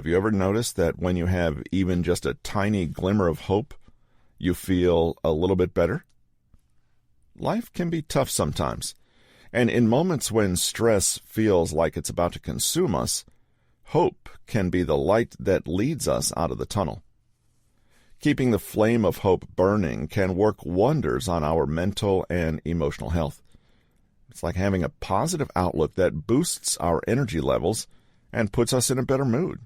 Have you ever noticed that when you have even just a tiny glimmer of hope, you feel a little bit better? Life can be tough sometimes, and in moments when stress feels like it's about to consume us, hope can be the light that leads us out of the tunnel. Keeping the flame of hope burning can work wonders on our mental and emotional health. It's like having a positive outlook that boosts our energy levels and puts us in a better mood.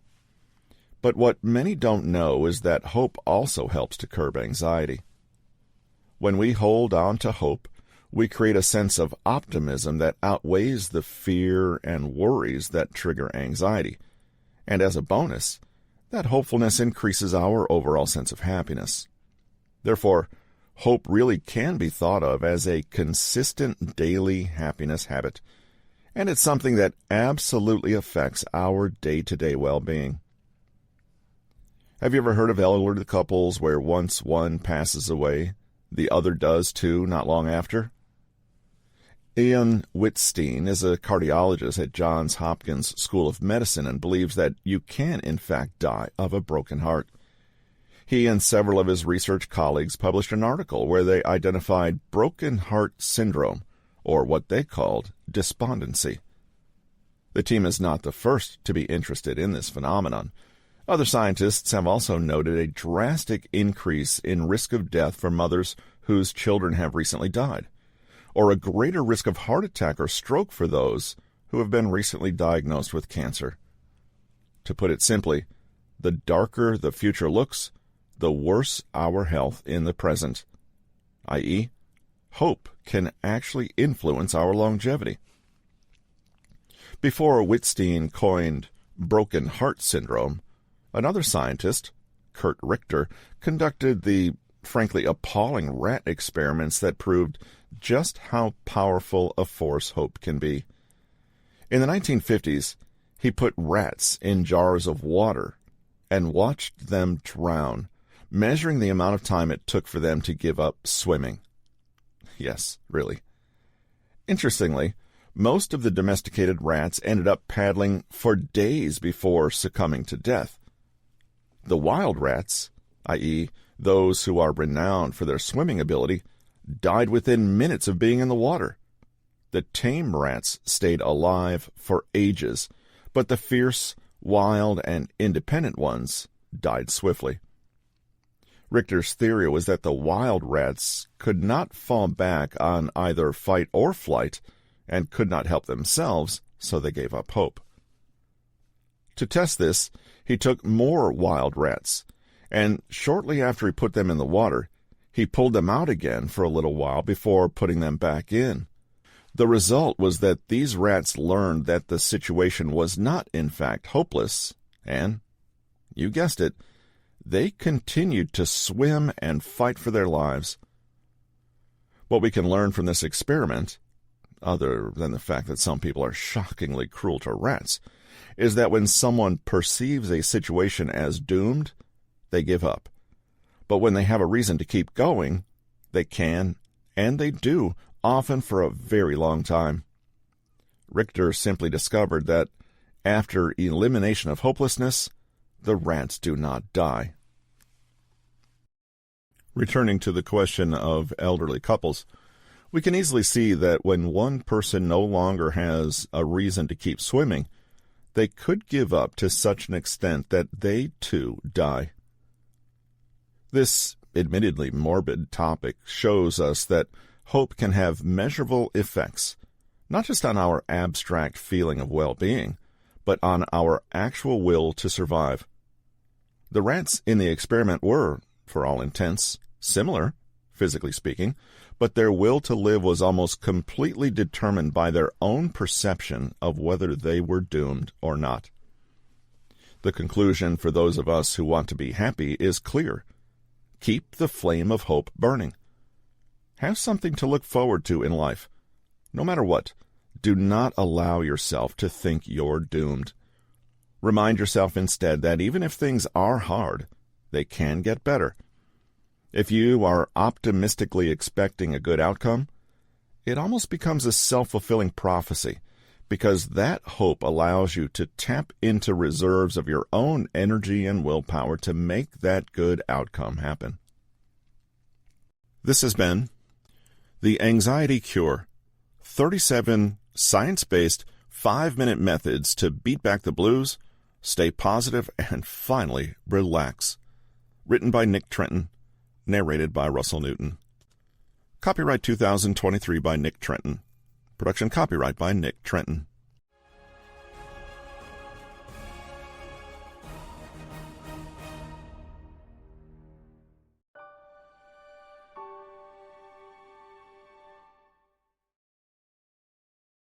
But what many don't know is that hope also helps to curb anxiety. When we hold on to hope, we create a sense of optimism that outweighs the fear and worries that trigger anxiety. And as a bonus, that hopefulness increases our overall sense of happiness. Therefore, hope really can be thought of as a consistent daily happiness habit, and it's something that absolutely affects our day-to-day well-being. Have you ever heard of elderly couples where once one passes away, the other does too not long after? Ian Whitstein is a cardiologist at Johns Hopkins School of Medicine and believes that you can, in fact, die of a broken heart. He and several of his research colleagues published an article where they identified broken heart syndrome, or what they called despondency. The team is not the first to be interested in this phenomenon. Other scientists have also noted a drastic increase in risk of death for mothers whose children have recently died, or a greater risk of heart attack or stroke for those who have been recently diagnosed with cancer. To put it simply, the darker the future looks, the worse our health in the present, i.e., hope can actually influence our longevity. Before Whitstein coined broken heart syndrome, another scientist, Kurt Richter, conducted the frankly appalling rat experiments that proved just how powerful a force hope can be. In the 1950s, he put rats in jars of water and watched them drown, measuring the amount of time it took for them to give up swimming. Yes, really. Interestingly, most of the domesticated rats ended up paddling for days before succumbing to death. The wild rats, i.e., those who are renowned for their swimming ability, died within minutes of being in the water. The tame rats stayed alive for ages, but the fierce, wild, and independent ones died swiftly. Richter's theory was that the wild rats could not fall back on either fight or flight and could not help themselves, so they gave up hope. To test this, he took more wild rats, and shortly after he put them in the water, he pulled them out again for a little while before putting them back in. The result was that these rats learned that the situation was not, in fact, hopeless, and, you guessed it, they continued to swim and fight for their lives. What we can learn from this experiment, other than the fact that some people are shockingly cruel to rats, is that when someone perceives a situation as doomed, they give up. But when they have a reason to keep going, they can, and they do, often for a very long time. Richter simply discovered that after elimination of hopelessness, the rats do not die. Returning to the question of elderly couples, we can easily see that when one person no longer has a reason to keep swimming, they could give up to such an extent that they, too, die. This admittedly morbid topic shows us that hope can have measurable effects, not just on our abstract feeling of well-being, but on our actual will to survive. The rats in the experiment were, for all intents, similar, physically speaking, but their will to live was almost completely determined by their own perception of whether they were doomed or not. The conclusion for those of us who want to be happy is clear. Keep the flame of hope burning. Have something to look forward to in life. No matter what, do not allow yourself to think you're doomed. Remind yourself instead that even if things are hard, they can get better. If you are optimistically expecting a good outcome, it almost becomes a self-fulfilling prophecy, because that hope allows you to tap into reserves of your own energy and willpower to make that good outcome happen. This has been The Anxiety Cure, 37 science-based 5-minute methods to beat back the blues, stay positive, and finally relax. Written by Nick Trenton, narrated by Russell Newton. Copyright 2023 by Nick Trenton. Production copyright by Nick Trenton.